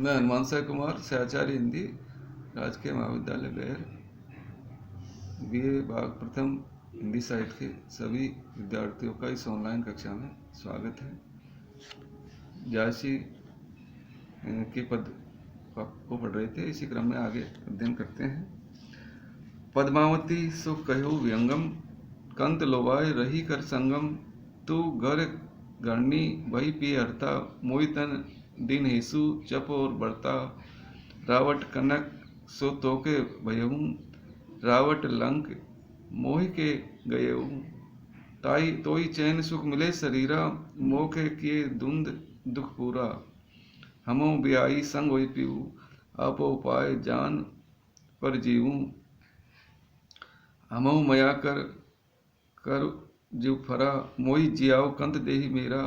मैं हनुमान साय कुमार, सहचार्य हिंदी, राजकीय महाविद्यालय बेर, BA भाग प्रथम हिंदी साहित्य के सभी विद्यार्थियों का इस ऑनलाइन कक्षा में स्वागत है। जायसी के पद को पढ़ रहे थे, इसी क्रम में आगे अध्ययन करते हैं। पद्मावती सो कहो व्यंगम, कंत लोभाय रही कर संगम, तू घर गरनी वही पी हरता, मोहि तन दिन हेसु चप और बढ़ता, रावट कनक सो तोके भयहूँ, रावट लंक मोहि के गयहूँ, ताई तोई चैन सुख मिले शरीरा, मोखे किए दुंद दुख पूरा, हमो ब्याई संग होई पीऊ, आपो उपाय जान पर जीवूँ, हमो मया कर जीव फरा, मोहि जियाओ कंत देहि मेरा,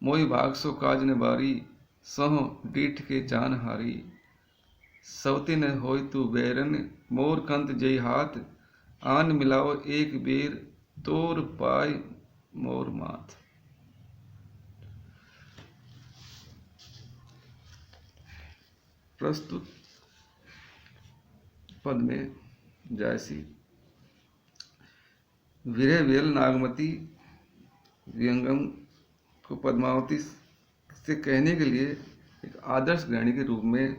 मोहि भाग सो काज ने बारी, सहो डीठ के जान हारी, सवतिन होय तू बैरन, मोर कंत जय हाथ, आन मिलाओ एक बेर, तोर पाय मोर माथ। प्रस्तुत पद में जायसी विरह वेल नागमती व्यंगम को पद्मावती से कहने के लिए एक आदर्श गृहिणी के रूप में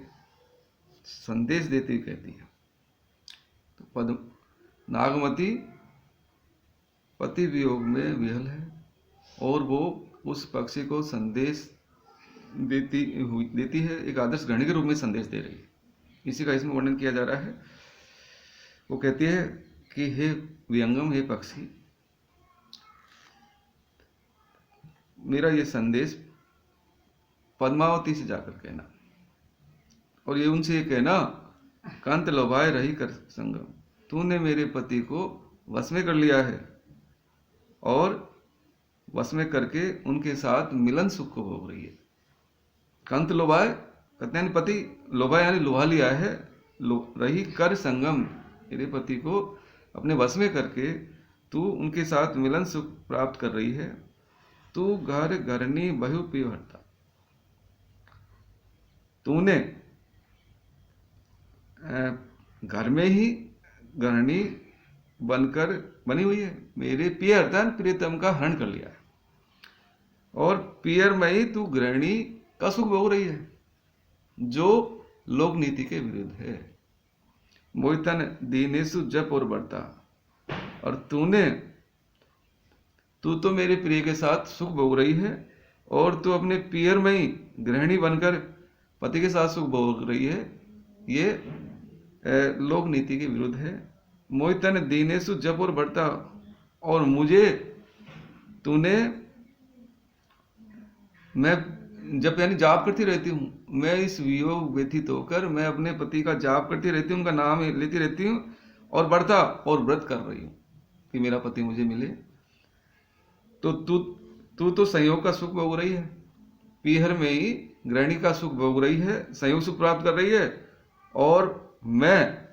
संदेश देती हुई कहती है। तो नागमती पति वियोग में विहल है और वो उस पक्षी को संदेश देती है, एक आदर्श गृहिणी के रूप में संदेश दे रही है। इसी का इसमें वर्णन किया जा रहा है। वो कहती है कि हे व्यंगम, हे पक्षी, मेरा ये संदेश पद्मावती से जाकर कहना, और ये उनसे ये कहना, कांत लोभाए रही कर संगम, तूने मेरे पति को वश में कर लिया है और वश में करके उनके साथ मिलन सुख को भोग रही है। कांत लोभाए कहते हैं पति, लोभा यानी लुभा लिया है, रही कर संगम, मेरे पति को अपने वश में करके तू उनके साथ मिलन सुख प्राप्त कर रही है। तू घर घरनी बहु पी हरता, तूने घर में ही गृहिणी बनकर बनी हुई है, मेरे पिय अर्थात प्रियतम का हरण कर लिया है, और पियर में ही तू गृहिणी का सुख भोग रही है, जो लोक नीति के विरुद्ध है। मोहितन दीनेसु जप और बढ़ता, और तू तो मेरे प्रिय के साथ सुख भोग रही है, और तू अपने पियर में ही गृहिणी बनकर पति के साथ सुख भोग रही है, ये लोक नीति के विरुद्ध है। मोहितन दीनेसु जप और बढ़ता, और मुझे तूने, मैं जप यानी जाप करती रहती हूँ, मैं इस वियोग व्यथित होकर मैं अपने पति का जाप करती रहती हूँ, उनका नाम लेती रहती हूँ, और बढ़ता और व्रत कर रही हूँ कि मेरा पति मुझे मिले। तो तू तो संयोग का सुख भोग रही है, पीहर में ही गृहिणी का सुख भोग रही है, संयोग सुख प्राप्त कर रही है, और मैं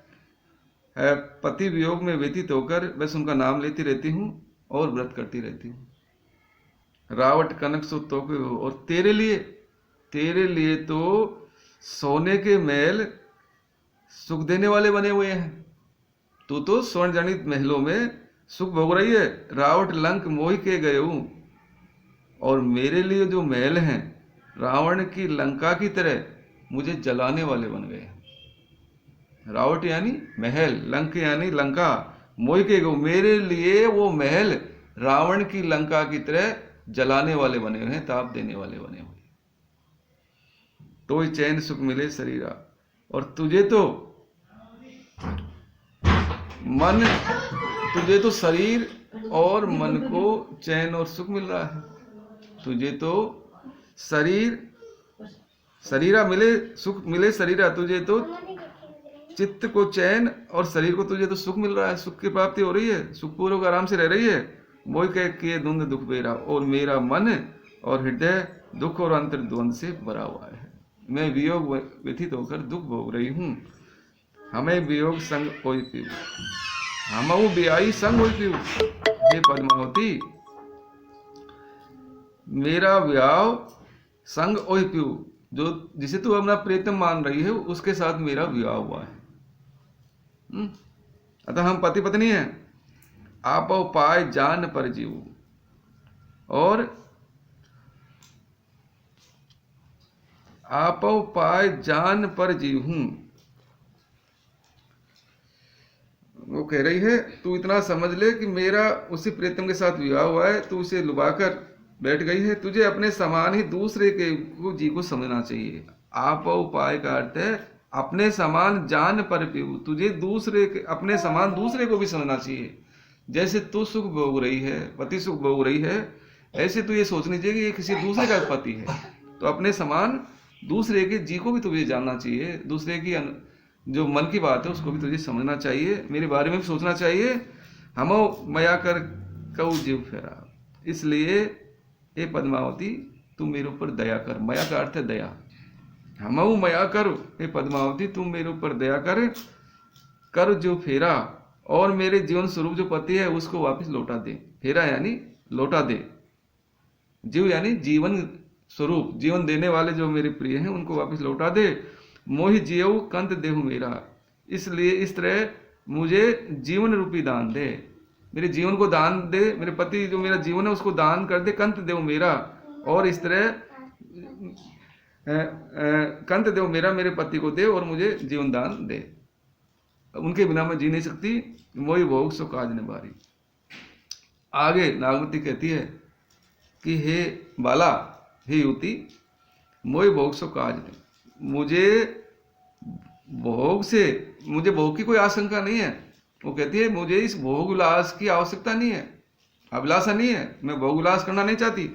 पति वियोग में व्यतीत होकर बस उनका नाम लेती रहती हूँ और व्रत करती रहती हूँ। रावट कनक सो तोके, और तेरे लिए तो सोने के महल सुख देने वाले बने हुए हैं, तू तो स्वर्ण जनित महलों में सुख भोग रही है। रावट लंक मोहि के गए हूं, और मेरे लिए जो महल हैं रावण की लंका की तरह मुझे जलाने वाले बन गए हैं। रावट यानी महल, लंक यानी लंका, मोहि के गए, मेरे लिए वो महल रावण की लंका की तरह जलाने वाले बने हुए हैं, ताप देने वाले बने हुए। तो ही चैन सुख मिले शरीरा, और तुझे तो शरीर और मन को चैन और सुख मिल रहा है। तुझे तो शरीरा मिले, सुख मिले शरीरा, तुझे तो चित्त को चैन और शरीर को तुझे तो सुख मिल रहा है, सुख की प्राप्ति हो रही है, सुखपूर्वक आराम से रह रही है। मोहि कह किए दुंद दुख बेरा, और मेरा मन और हृदय दुख और अंतर्द्वंद से भरा हुआ है, मैं वियोग व्यथित होकर दुख भोग रही हूँ। हमें वियोग संग होई पीऊ, हमहु ब्याई संग होई पीऊ। हे पद्मावती, मेरा ब्याह संग ओहि पीऊ, जो जिसे तू अपना प्रियतम मान रही है उसके साथ मेरा विवाह हुआ है। अतः हम पति पत्नी हैं। आपो पाए जान पर जीव, और आपो पाए जान पर जीव हूं। वो कह रही है तू इतना समझ ले कि मेरा उसी प्रीतम के साथ विवाह हुआ है, तू उसे लुभाकर बैठ गई है। तुझे अपने समान ही दूसरे के जी को समझना चाहिए। आप उपाय का अर्थ है अपने समान जान पर पीऊ। तुझे दूसरे के अपने समान दूसरे को भी समझना चाहिए। जैसे तू सुख भोग रही है, पति सुख भोग रही है, ऐसे तू ये सोचनी चाहिए कि ये किसी दूसरे का पति है, तो अपने समान दूसरे के जी को भी तुझे जानना चाहिए। दूसरे की जो मन की बात है उसको भी तुझे समझना चाहिए, मेरे बारे में भी सोचना चाहिए। हमो मया कर कऊ जीव फेरा, इसलिए हे पद्मावती तू मेरे ऊपर दया कर। मया का अर्थ है दया। हमऊ मया कर, हे पद्मावती तू मेरे ऊपर दया कर जो फेरा, और मेरे जीवन स्वरूप जो पति है उसको वापस लौटा दे। फेरा यानी लौटा दे, जीव यानी जीवन स्वरूप, जीवन देने वाले जो मेरे प्रिय हैं उनको वापस लौटा दे। मोहि जीव कंत देहु मेरा, इसलिए इस तरह मुझे जीवन रूपी दान दे, मेरे जीवन को दान दे। मेरे पति जो मेरा जीवन है उसको दान कर दे, कंत देव मेरा। और इस तरह कंत देव मेरा, मेरे पति को दे और मुझे जीवन दान दे। उनके बिना मैं जी नहीं सकती। मोहि भोग सो काज निबारी। आगे नागवती कहती है कि हे बाला, हे युवती, मोहि भोग सो काज नहीं, मुझे भोग की कोई आशंका नहीं है। वो कहती है मुझे इस भोग विलास की आवश्यकता नहीं है, अभिलाषा नहीं है, मैं भोग विलास करना नहीं चाहती।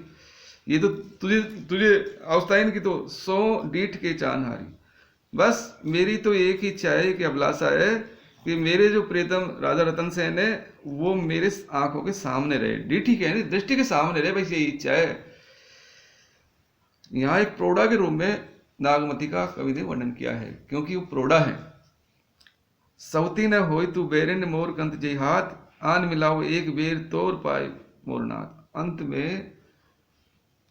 ये तो तुझे अवस्था है कि तो 100 डीठ के चानहारी। बस मेरी तो एक ही इच्छा है कि अभिलाषा है कि मेरे जो प्रियतम राजा रतन सेन है वो मेरे आंखों के सामने रहे। डीठी के यानी दृष्टि के सामने रहे, बस यही इच्छा है। यहाँ एक प्रौढ़ा के रूप में नागमती का कवि ने वर्णन किया है, क्योंकि वो प्रौढ़ा है। सवती न होय तू बेरिन मोर कंत जय हाथ, आन मिलाओ एक बेर तोर पाए मोरनाथ। अंत में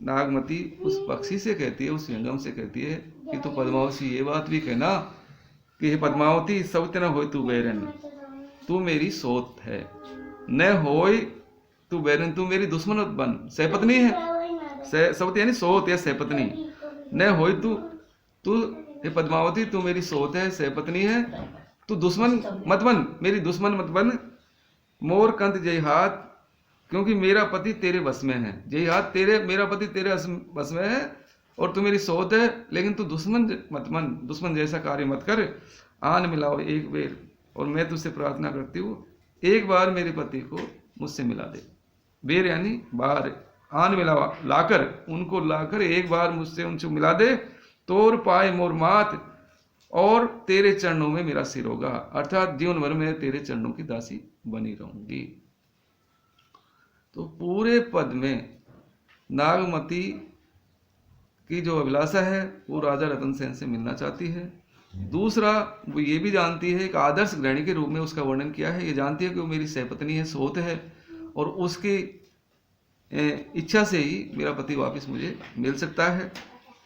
नागमती उस पक्षी से कहती है, उस विहंगम से कहती है कि तू पद्मावती ये बात भी कहना कि हे पद्मावती, सवती न होय तू बेरिन, तू मेरी सोत है। न होय तू बेरिन, तू मेरी दुश्मन बन, सहपत्नी है। सवती यानी सोत या सहपत्नी। न होय तू हे पद्मावती तू मेरी सोत है, सहपत्नी है, तू दुश्मन मत बन, मेरी दुश्मन मत बन। मोर कंत जय हाथ, क्योंकि मेरा पति तेरे बस में है। जय हाथ मेरा पति तेरे बस में है और तू मेरी सोत है, लेकिन तू दुश्मन मत बन, दुश्मन जैसा कार्य मत कर। आन मिलाओ एक बेर, और मैं तुझसे प्रार्थना करती हूँ एक बार मेरे पति को मुझसे मिला दे। बेर यानी बार, आन मिलावा लाकर, उनको लाकर एक बार मुझसे उनसे मिला दे। तोर पाए मोर मात, और तेरे चरणों में मेरा सिर होगा, अर्थात जीवन भर में तेरे चरणों की दासी बनी रहूंगी। तो पूरे पद में नागमती की जो अभिलाषा है वो राजा रतन सेन से मिलना चाहती है। दूसरा वो ये भी जानती है, एक आदर्श गृहिणी के रूप में उसका वर्णन किया है। ये जानती है कि वो मेरी सहपत्नी है, सोत है, और उसकी इच्छा से ही मेरा पति वापस मुझे मिल सकता है।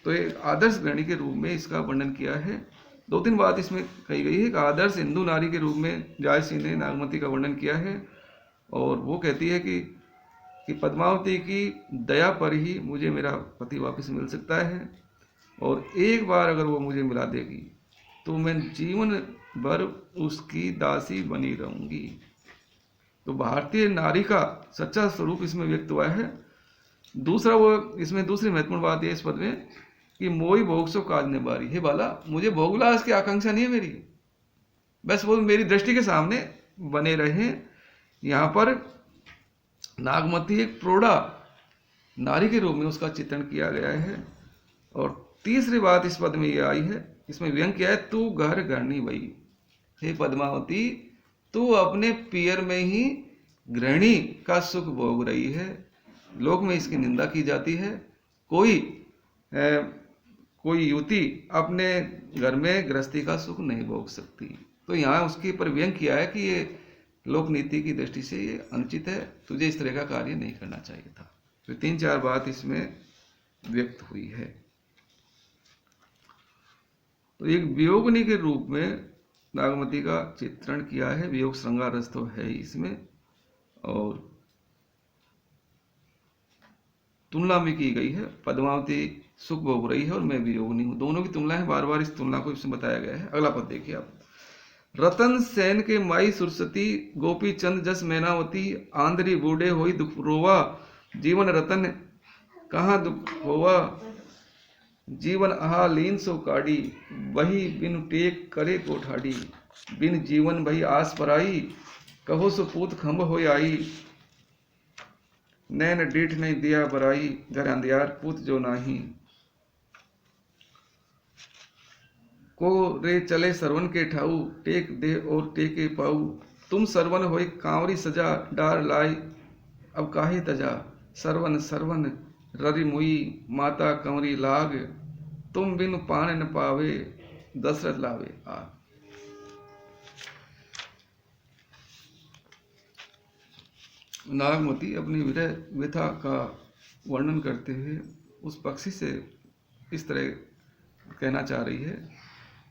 तो एक आदर्श गृहिणी के रूप में इसका वर्णन किया है। 2-3 बात इसमें कही गई है। एक आदर्श हिंदू नारी के रूप में जायसी ने नागमती का वर्णन किया है, और वो कहती है कि पद्मावती की दया पर ही मुझे मेरा पति वापस मिल सकता है, और एक बार अगर वो मुझे मिला देगी तो मैं जीवन भर उसकी दासी बनी रहूंगी। तो भारतीय नारी का सच्चा स्वरूप इसमें व्यक्त हुआ है। दूसरा वो इसमें दूसरी महत्वपूर्ण बात है इस पद में कि मोई भोग सो काज ने बारी। हे बाला, मुझे भोगविलास की आकांक्षा नहीं है मेरी, बस वो मेरी दृष्टि के सामने बने रहे। यहाँ पर नागमती एक प्रौढ़ा नारी के रूप में उसका चित्रण किया गया है। और तीसरी बात इस पद में ये आई है, इसमें व्यंग किया है, तू घर गृहिणी भई। हे पद्मावती, तू अपने पियर में ही गृहिणी का सुख भोग रही है। लोक में इसकी निंदा की जाती है। कोई युवती अपने घर में गृहस्थी का सुख नहीं भोग सकती। तो यहाँ उसके ऊपर व्यंग किया है कि ये लोक नीति की दृष्टि से ये अनुचित है, तुझे इस तरह का कार्य नहीं करना चाहिए था। तो 3-4 बात इसमें व्यक्त हुई है। तो एक वियोगिनी के रूप में नागमती का चित्रण किया है। वियोग श्रृंगार रस तो है ही इसमें, और तुलना भी की गई है। पद्मावती सुख भोग रही है और मैं वियोगिनी हूं, दोनों की तुलना है। बार बार इस तुलना को इसमें बताया गया है। अगला पद देखिए आप। रतन सेन के माई सुरसती, गोपी चंद जस मैनावती, आंधरी बूढ़े होई दुख रोवा, जीवन रतन कहाँ दुख होवा, जीवन आहा लीन सो काढ़ी, वही बिन टेक करे कोठाड़ी, बिन जीवन भई आस पराई, कहो सो पूत खंभ होय आई, नैन डीठ नहीं दिया बराई, घर अंधियार पूत जो नाही, को रे चले सरवन के ठाऊ, टेक दे और टेके पाऊ, तुम सरवन होय कांवरी सजा, डार लाई अब काहे तजा, सरवन सरवन ररि मुई, माता कंवरी लाग, तुम बिन पान न पावे, दशरथ लावे आ। नागमती अपनी विरह व्यथा का वर्णन करते हुए उस पक्षी से इस तरह कहना चाह रही है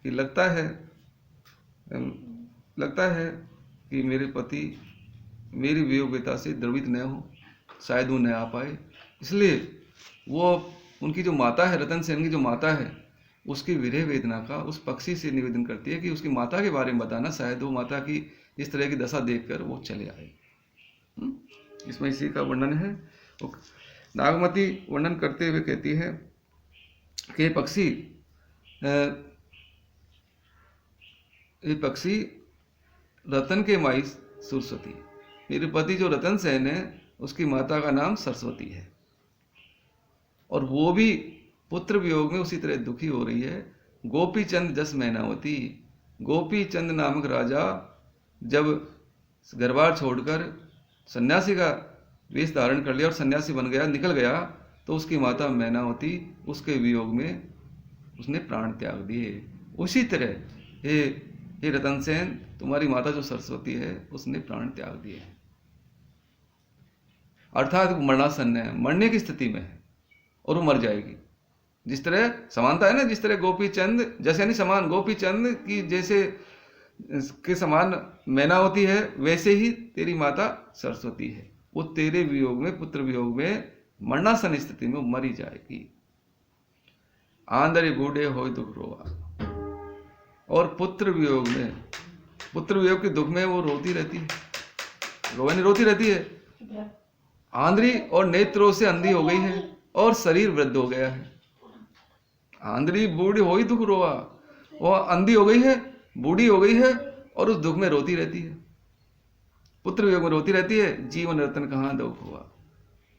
कि लगता है कि मेरे पति मेरी वियोग व्यथा से द्रवित न हो, शायद वो न आ पाए, इसलिए वो उनकी जो माता है, रतन सेन की जो माता है, उसकी विरह वेदना का उस पक्षी से निवेदन करती है कि उसकी माता के बारे में बताना, शायद वो माता की इस तरह की दशा देखकर वो चले आए। इसमें इसी का वर्णन है। नागमती वर्णन करते हुए कहती है कि पक्षी रतन के माई सरस्वती, मेरे पति जो रतन सेन है उसकी माता का नाम सरस्वती है, और वो भी पुत्र वियोग में उसी तरह दुखी हो रही है। गोपी चंद जस मैनावती, गोपी चंद नामक राजा जब घरबार छोड़कर सन्यासी का वेश धारण कर लिया और सन्यासी बन गया, निकल गया, तो उसकी माता मैनावती उसके वियोग में उसने प्राण त्याग दिए। उसी तरह हे रतन सेन, तुम्हारी माता जो सरस्वती है उसने प्राण त्याग दिए, अर्थात मरणासन्न है, मरने की स्थिति में है और वो मर जाएगी। जिस तरह समानता है ना, जिस तरह गोपी चंद जैसे यानी समान, गोपी चंद की जैसे के समान मैनावती है, वैसे ही तेरी माता सरस्वती है, वो तेरे वियोग में, पुत्र वियोग में मरणासन स्थिति में मरी जाएगी। आंधरे बूढ़े हो दुख रोवा, और पुत्र वियोग के दुख में वो रोती रहती है, रोती रहती है। आंधरी और नेत्रों से अंधी हो गई है और शरीर वृद्ध हो गया है। आंधरी बूढ़ी हो दुख रोवा, वो अंधी हो गई है, बूढ़ी हो गई है और उस दुख में रोती रहती है, पुत्र वियोग में रोती रहती है। जीवन रतन कहाँ दुख हुआ,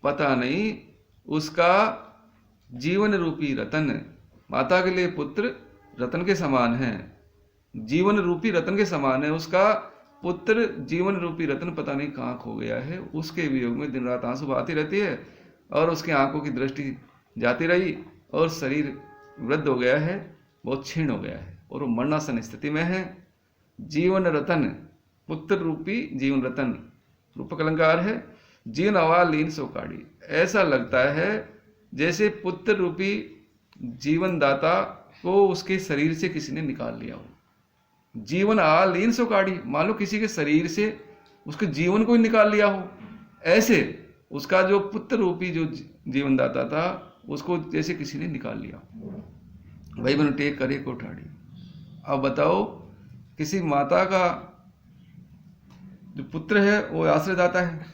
पता नहीं उसका जीवन रूपी रतन, माता के लिए पुत्र रतन के समान है, जीवन रूपी रतन के समान है, उसका पुत्र जीवन रूपी रतन पता नहीं कहाँ खो गया है। उसके वियोग में दिन रात आंसू बहाती रहती है और उसकी आंखों की दृष्टि जाती रही और शरीर वृद्ध हो गया है, बहुत क्षीण हो गया है और वो मरणासन स्थिति में है। जीवन रतन, पुत्र रूपी जीवन रतन, रूपक अलंकार है। जीवन हवा लीन सो काढ़ी, ऐसा लगता है जैसे पुत्र रूपी जीवन दाता को उसके शरीर से किसी ने निकाल लिया हो। जीवन आ लीन सो काढ़ी, मान लो किसी के शरीर से उसके जीवन को ही निकाल लिया हो, ऐसे उसका जो पुत्र रूपी जो जीवन दाता था उसको जैसे किसी ने निकाल लिया। भाई बन टेक करे कोठाड़ी। अब बताओ, किसी माता का जो पुत्र है वो आश्रयदाता है,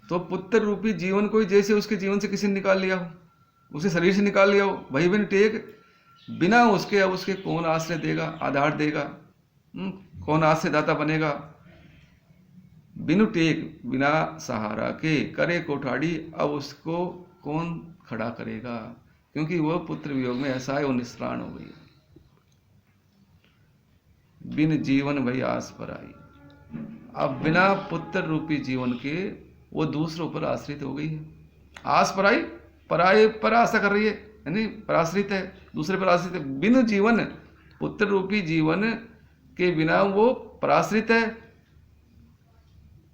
तो पुत्र रूपी जीवन को ही जैसे उसके जीवन से किसी ने निकाल लिया हो, उसके शरीर से निकाल लिया हो। भाई बन टेक, बिना उसके अब उसके कौन आश्रय देगा, आधार देगा, कौन आश्रयदाता बनेगा। बिनु टेक, बिना सहारा के, करे कोठाड़ी, अब उसको कौन खड़ा करेगा, क्योंकि वह पुत्र वियोग में ऐसा है, वो निष्प्राण हो गई। बिन जीवन भई आस पर आई, अब बिना पुत्र रूपी जीवन के वो दूसरों पर आश्रित हो गई है। आस पर आई, पराये पर आशा कर रही है, यानी पराश्रित है, दूसरे पर आश्रित है। बिन जीवन, पुत्र रूपी जीवन के बिना वो पराश्रित है।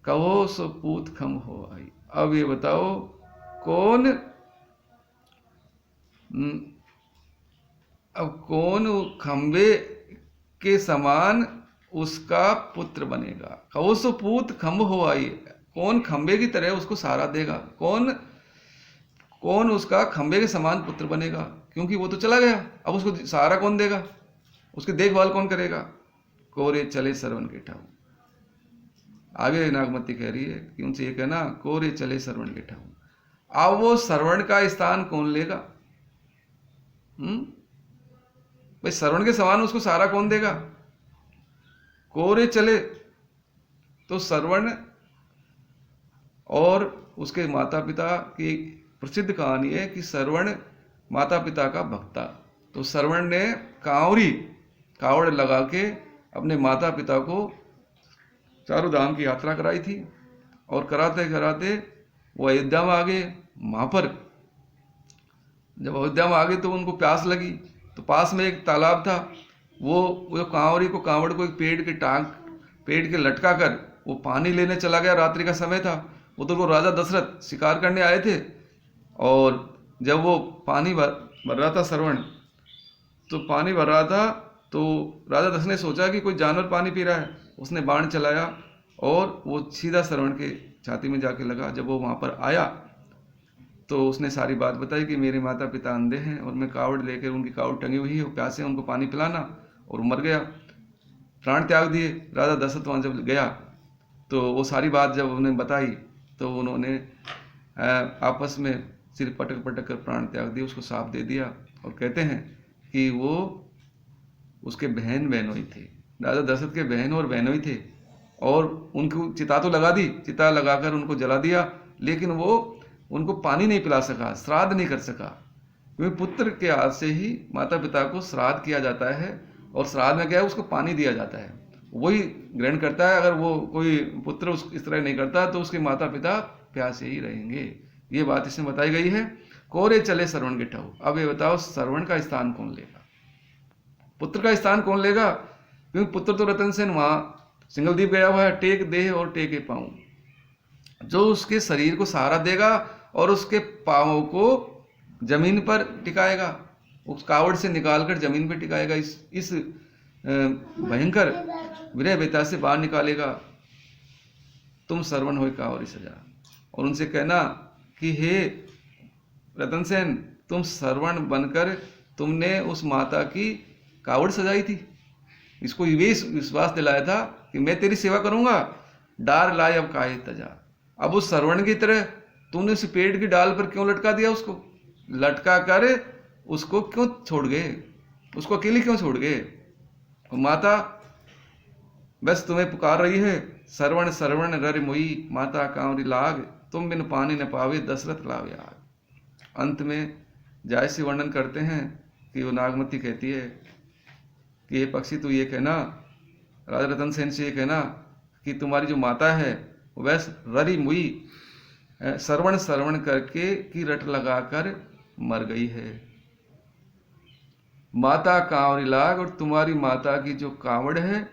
कहो सो पूत खम हो आई। अब ये बताओ, अब कौन खंबे के समान उसका पुत्र बनेगा। कहो सो पूत खंब हो आई, कौन खंबे की तरह उसको सहारा देगा, कौन कौन उसका खंबे के समान पुत्र बनेगा, क्योंकि वो तो चला गया। अब उसको सहारा कौन देगा, उसकी देखभाल कौन करेगा। कोरे चले सरवन के ठाऊ। आगे नागमती कह रही है कि उनसे ये कहना, कोरे चले सरवण के ठाऊ। अब वो सरवण का स्थान कौन लेगा। भाई सरवण के समान उसको सहारा कौन देगा। कोरे चले तो सरवण और उसके माता पिता की प्रसिद्ध कहानी है कि सरवण माता पिता का भक्ता। तो सरवण ने कावड़ लगा के अपने माता पिता को चारों धाम की यात्रा कराई थी, और कराते कराते वो अयोध्या में आ गए। वहां पर जब अयोध्या में आ गए तो उनको प्यास लगी, तो पास में एक तालाब था। वो कांवड़ को एक पेड़ के लटका कर वो पानी लेने चला गया। रात्रि का समय था। उधर वो राजा दशरथ शिकार करने आए थे, और जब वो पानी भर रहा था सरवण, तो पानी भर रहा था, तो राजा दशरथ ने सोचा कि कोई जानवर पानी पी रहा है। उसने बाण चलाया और वो सीधा सरवण के छाती में जाके लगा। जब वो वहाँ पर आया तो उसने सारी बात बताई कि मेरे माता पिता अंधे हैं और मैं कावड़ लेकर, उनकी कावड़ टंगी हुई है, वो प्यासे हैं, उनको पानी पिलाना। और मर गया, प्राण त्याग दिए। राजा दशरथ वहाँ जब गया तो वो सारी बात जब उन्हें बताई तो उन्होंने आपस में सिर पटक पटक कर प्राण त्याग दिए, उसको साफ दे दिया। और कहते हैं कि वो उसके बहन बहनोई थे, राजा दशरथ के बहन और बहनोई थे, और उनको चिता तो लगा दी, चिता लगाकर उनको जला दिया, लेकिन वो उनको पानी नहीं पिला सका, श्राद्ध नहीं कर सका। क्योंकि पुत्र के हाथ से ही माता पिता को श्राद्ध किया जाता है, और श्राद्ध में क्या है, उसको पानी दिया जाता है, वही ग्रहण करता है। अगर वो कोई पुत्र इस तरह नहीं करता तो उसके माता पिता प्यासे ही रहेंगे। ये बात इसमें बताई गई है। कोरे चले सरवण के ठाऊ। अब ये बताओ सरवण का स्थान कौन लेगा, पुत्र का स्थान कौन लेगा। क्योंकि पुत्र तो रतन सेन वहां सिंगलदीप गया हुआ है, टेक देह और टेके पाँव, जो उसके शरीर को सहारा देगा और उसके पाँवों को जमीन पर टिकाएगा, उस कावड़ से निकालकर जमीन पर टिकाएगा, इस भयंकर विरह बेता से बाहर निकालेगा। तुम सरवण हो कावरी सजा। और उनसे कहना कि हे रतन सेन, तुम सरवण बनकर तुमने उस माता की कावड़ सजाई थी। इसको ये विश्वास दिलाया था कि मैं तेरी सेवा करूंगा। डार लाए अब काहे तजा। अब उस सरवण की तरह तुमने उस पेड़ की डाल पर क्यों लटका दिया, उसको लटका कर उसको क्यों छोड़ गए, उसको अकेले क्यों छोड़ गए। माता बस तुम्हें पुकार रही है, सरवण सरवण रर मोई, माता कांवरी लाग, तुम बिन पानी न पावे दशरथ लावे आग। अंत में जायसी वर्णन करते हैं कि वो नागमती कहती है कि ये पक्षी तू ये कहना, राजा रतन सेन से ये कहना कि तुम्हारी जो माता है वो वैस ररी मुई सरवण सरवण करके की रट लगाकर मर गई है। माता कांवरी लाग, और तुम्हारी माता की जो कांवड़ है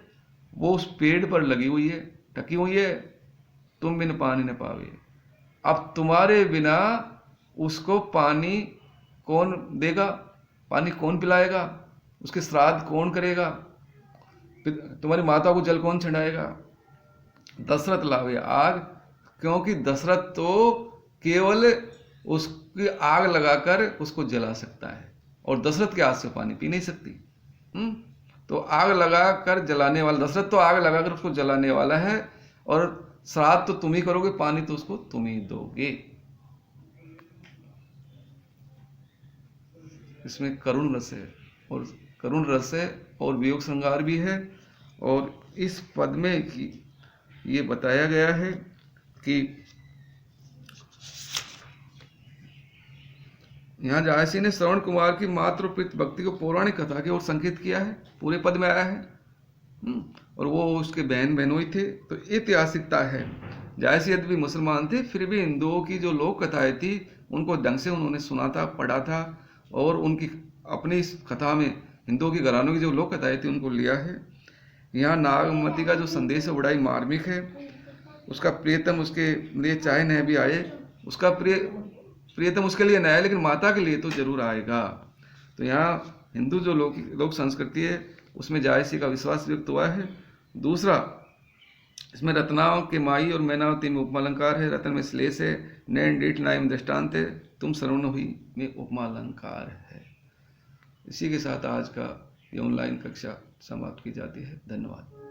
वो उस पेड़ पर लगी हुई है, टकी हुई है। तुम बिन पानी न पावे। अब तुम्हारे बिना उसको पानी कौन देगा, पानी कौन पिलाएगा, उसके श्राद्ध कौन करेगा, तुम्हारी माता को जल कौन छिड़ाएगा। दशरथ लावे आग, क्योंकि दशरथ तो केवल उसकी आग लगाकर उसको जला सकता है, और दशरथ के हाथ से पानी पी नहीं सकती। तो आग लगाकर जलाने वाला दशरथ तो आग लगाकर उसको जलाने वाला है, और श्राद्ध तो तुम ही करोगे, पानी तो उसको तुम ही दोगे। इसमें करुण रस है, और करुण रस है और वियोग श्रृंगार भी है। और इस पद में ये बताया गया है कि यहाँ जायसी ने श्रवण कुमार की मातृ प्रीत भक्ति को पौराणिक कथा की ओर संकेत किया है, पूरे पद में आया है। और वो उसके बहन बहनोई थे, तो ऐतिहासिकता है। जायसी यद्यपि मुसलमान थे, फिर भी हिंदुओं की जो लोक कथाएं थी उनको ढंग से उन्होंने सुना था, पढ़ा था, और उनकी अपनी इस कथा में हिंदुओं की घरानों की जो लोक कथाएं थी उनको लिया है। यहाँ नागमती का जो संदेश है बड़ा ही मार्मिक है। उसका प्रियतम उसके लिए चाहे न भी आए, उसका प्रियतम उसके लिए न आए, लेकिन माता के लिए तो जरूर आएगा। तो यहाँ हिंदू जो लोक संस्कृति है उसमें जायसी का विश्वास व्यक्त हुआ है। दूसरा, इसमें रत्नाओं के माई और मैनावती में उपमा अलंकार है, रतन में श्लेष है, नैन डीठ नाय में दृष्टांत है, तुम सर्वण हुई में उपमा अलंकार है। इसी के साथ आज का ये ऑनलाइन कक्षा समाप्त की जाती है। धन्यवाद।